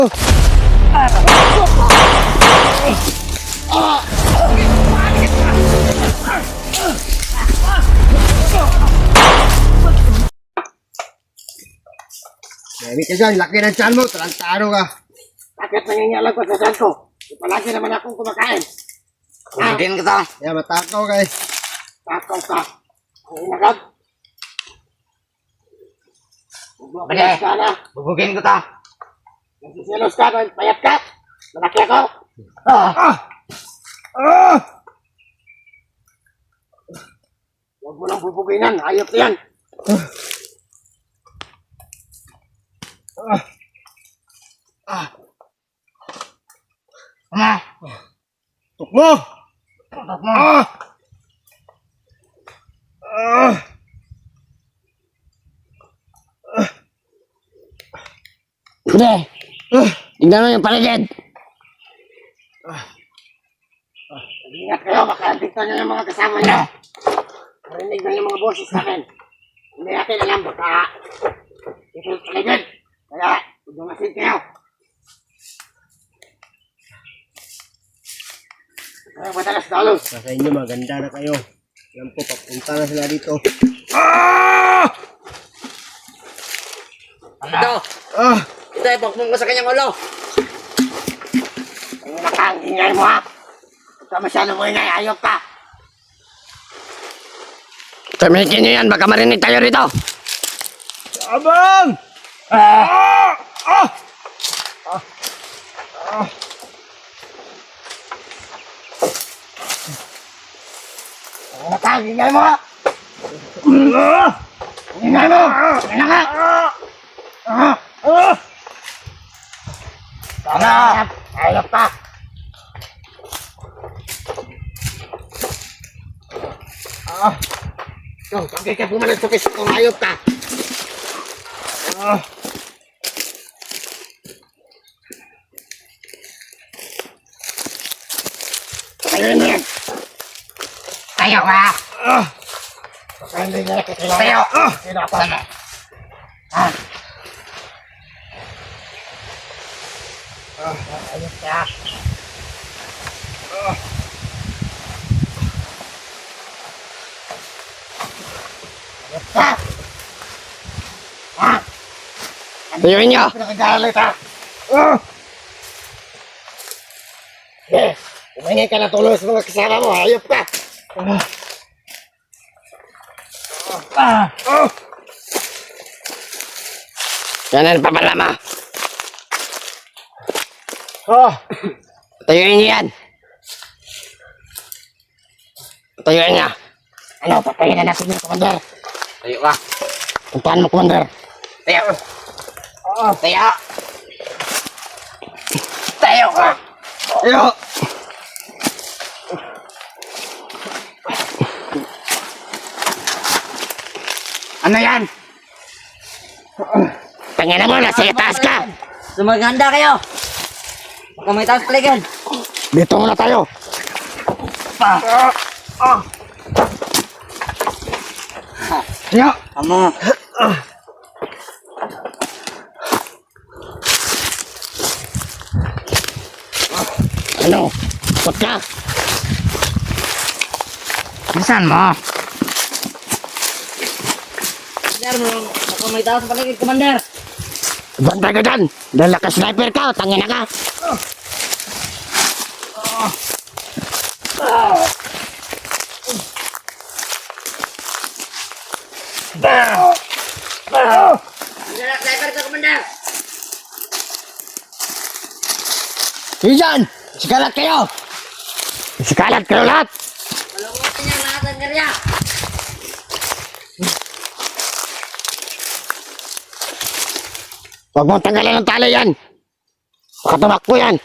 Dami ka dyan, laki ng tiyan mo, talantaro ka. Bakit nangingialam ko sa tiyan ko? Palagi naman akong kumakain. Bubugin kita. Kaya matakaw ka eh. Takaw ka. Ang inagad. Bale. Ka na. Bubugin kita. Nagsisilos ka dahil payat ka. Malaki ako. Huwag mo lang bubuginan. Ayop yan. Ama. Tukmo! Bude. Tignan mo yung paligid. Ingat kayo. Baka dito nyo yung mga kasama nyo. Marinig na yung mga boses sa akin. Hindi natin alam. Baka ito yung paligid. Kaya huwag dumasin kayo. Kaya madalas dalos. Sa inyo, maganda na kayo. Alam po, papunta na sila dito. Ito. Ito, ipakmong ko sa kanyang ulo. Ang nakangingay mo ha. Huwag ka masyado mo ingay. Ayop ka. Tumikin nyo yan, baka marinig tayo rito. Abang! Ang nakangingay mo ha. Ingay mo. Ingay ka. Tama. Ayop ka. Bakit ka pumalag sa piso kung ayop ka? Ayun mo yan. Tayo ka. Baka hindi nila kakilala. Tayo. Sino ako? Sana. Ayop ka. Ayop ka. Tayuin nyo. Pinakagalit ha. Umahingi ka na tulong sa mga kasama mo. Ayop ka. Yan ang papalama. Tayuin nyo yan. Tayuin nyo. Ano, patayin na natin yung commander. Tayo ka. Puntahan mo, commander. Tayo. Tayo. Tayo ka. Ayo! Ano yan? Tangina mo, nasa itaas ka. Sumaganda kayo. Baka may taas paligid. Dito muna tayo. Ayo! Amo. Ano? Ikot ka. Saan mo? Commander, baka may taas paligid, Commander. Bantay ka dyan. Dahil naka-sniper ka, tangina ka. Hindi na sniper ka, Commander. Sige dyan. Sikalat kayo. Sikalat kayo lahat. Malungotin niya lahat ng area. Huwag mong tanggalin ng tali yan. Baka tumakbo yan.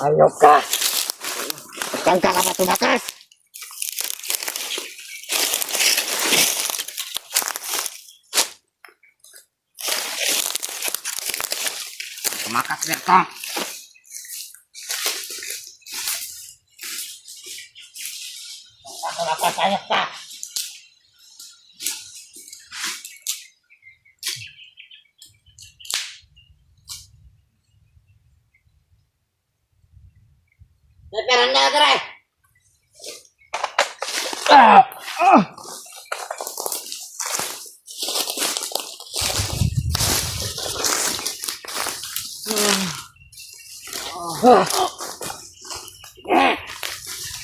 Ayok ka. Saan ka pa tumakas? Tumakas dito. Tumakas, ayok ka. Sniper, handa ka rin.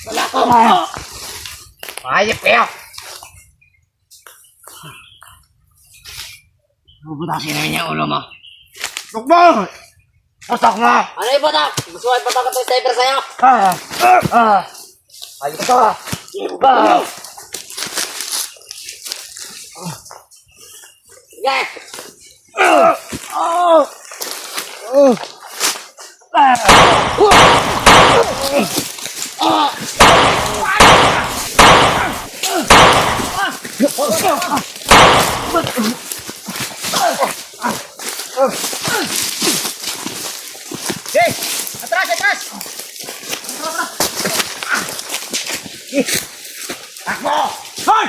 Wala ko. Ayop kayo. Bubutasin na niya ulo mo. Tukbo! Putok mo! Ano yung batak? Gusto ko ipatak ito yung sniper sa'yo. Ayop ka! Yes! Atras! Atras! Takbo! Hoy!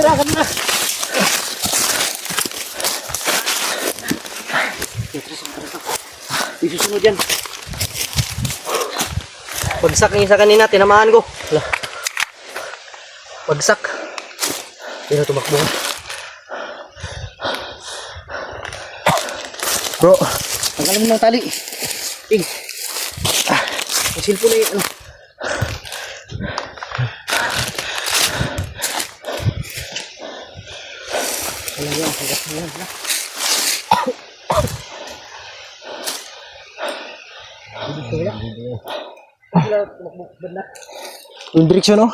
Agad na. Isusunod yan. Bagsak yung isa kanina, tinamaan ko. Wala. Bagsak. Pero tumakbo. Bro, tanggalin mo ng tali. Ping. Ang cellphone na yun. Ano? Ayan yan, hanggat mo yan. Yung direksyon, oh.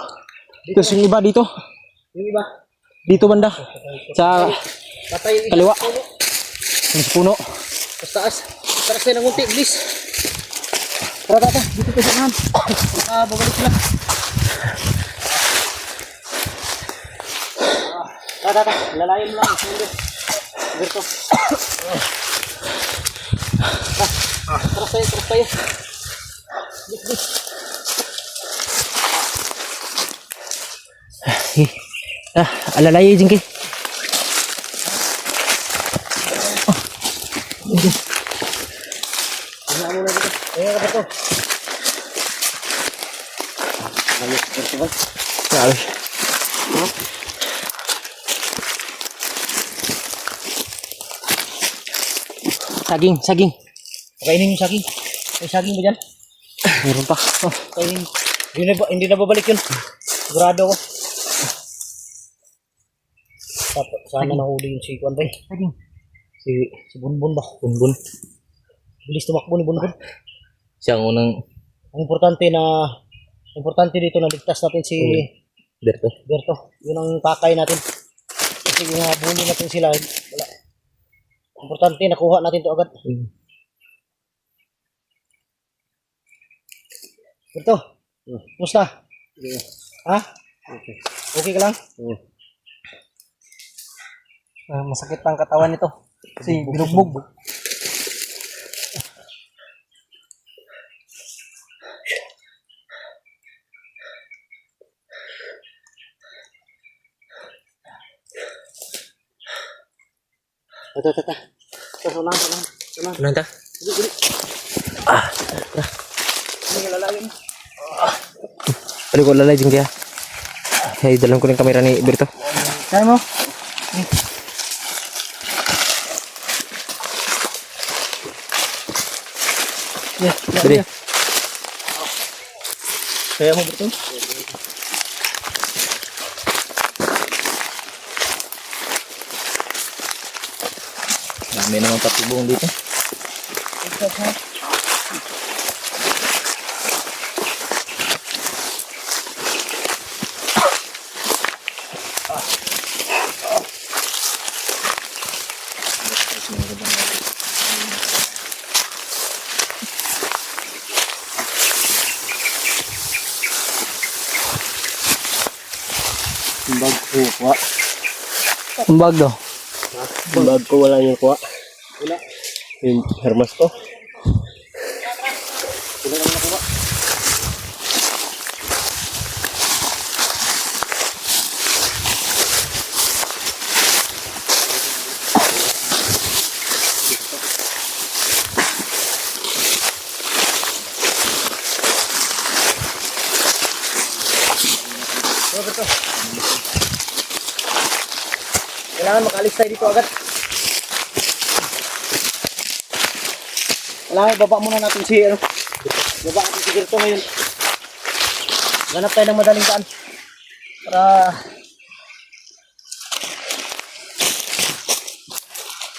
Tapos yung iba dito. Yung iba, Dito banda. Sa patay yung kaliwa. puno. Yung sa puno. Tapos taas. Taras tayo ng unti, please. Tara, tata. Dito tayo sa kanan. Babalik sila. Tara, tata. Lalayan mo lang. Sundo. Berto. Taras tayo, taras tayo. Please, please. Alalay, Jingki. Ano mo na dito? Ayan ka, Berto. Ayos, Berto ba? Grabe. Saging. Pakainin yung saging. May saging ba dyan? Meron pa. Oh. Pakainin. Hindi na babalik yun. Sigurado ako. Sana nahuli yung si Kwan ba? Si Bunbun ba? Bunbun. Bilis tumakbo ni Bunbun. Siyang unang Ang importante dito na ligtas natin si Berto. Berto. Yun ang pakay natin. Kasi kung habulin natin sila, wala. Importante, nakuha natin to agad. Berto, kumusta? Ha? Okay ka lang? Masakit ang katawan nito. Kasi binugbog. Tata. Ulang. Ano ta? Ano ko lalay, Jingki, ha? Ay, dalam ko ng kamera ni Berto. Kaya mo? Dali. Kaya mo Berto? Dami naman patibong dito. Bag ko, kuha. Ang bag daw. Yung bag ko, wala niyong kuha. Wala. Yung hermas ko. Wala naman nakuha. Berto. Kailangan makaalis tayo dito agad. Kailangan ibaba muna natin si, baba natin si Berto ngayon. Ganap tayo ng madaling daan. Para...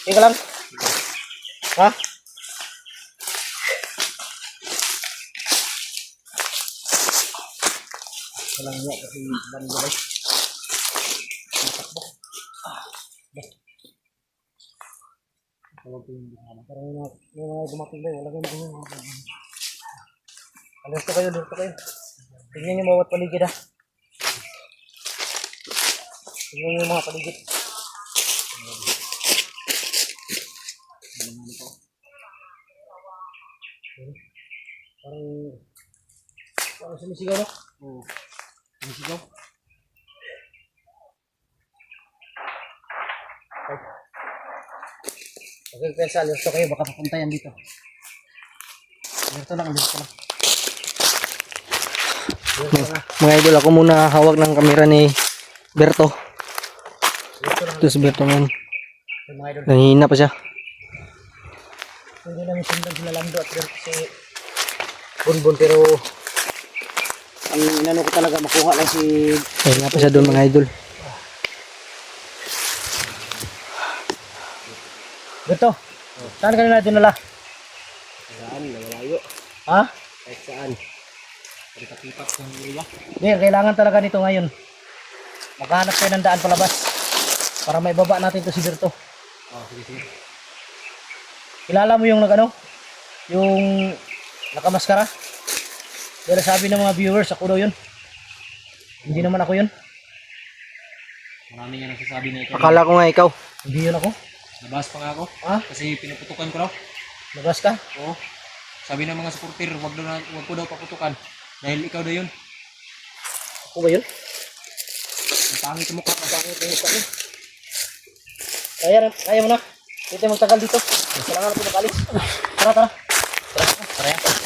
Tingka lang. Ha? Walang nga kasi balay. Matakbo. Tawag ko yung bukana. Parang yung mga dumating ba, wala kayong mga. Alerto kayo, alerto kayo. Tingnan nyo bawat paligid ha. Tingnan nyo yung mga paligid. Parang sumisigaw no? Oo. Sumisigaw. Okay, pensa, alerto kayo. Baka papunta yan dito. Alerto lang, alerto lang. Mga idol, ako muna hawak ng kamera ni Berto. Ito si Berto ngayon. Yung mga idol. Nangihina pa siya. Hindi namin sundan sila Lando at Berto si Bonbon pero ang inano ko talaga makuha lang si Nangihina pa siya doon mga idol. Berto. Saan ka na dinala? Saan? Malayo. Ha? Kahit saan. Pagkapipat ng ila. Hindi, kailangan talaga nito ngayon. Maghanap tayo ng daan palabas para may baba natin to si Berto. Oh, sige, sige. Kilala mo yung nagano? Yung nakamaskara? Dahil sabi ng mga viewers, ako daw yun. Hindi naman ako yun. Marami nga nagsasabi na ikaw. Akala ko nga ikaw. Hindi yun ako. Nabas pa nga ako. Ha? Kasi pinuputukan ko daw. Labas ka? Oo. Sabi ng mga supporter, wag ko daw paputukan. Dahil ikaw daw yun. Ako ba yun? Ang pangit mo mukha. Ang pangit yung mukha niya. Kaya mo na. Dito magtagal dito. Kailangan natin makalis. Tara, tara. Tara, tara.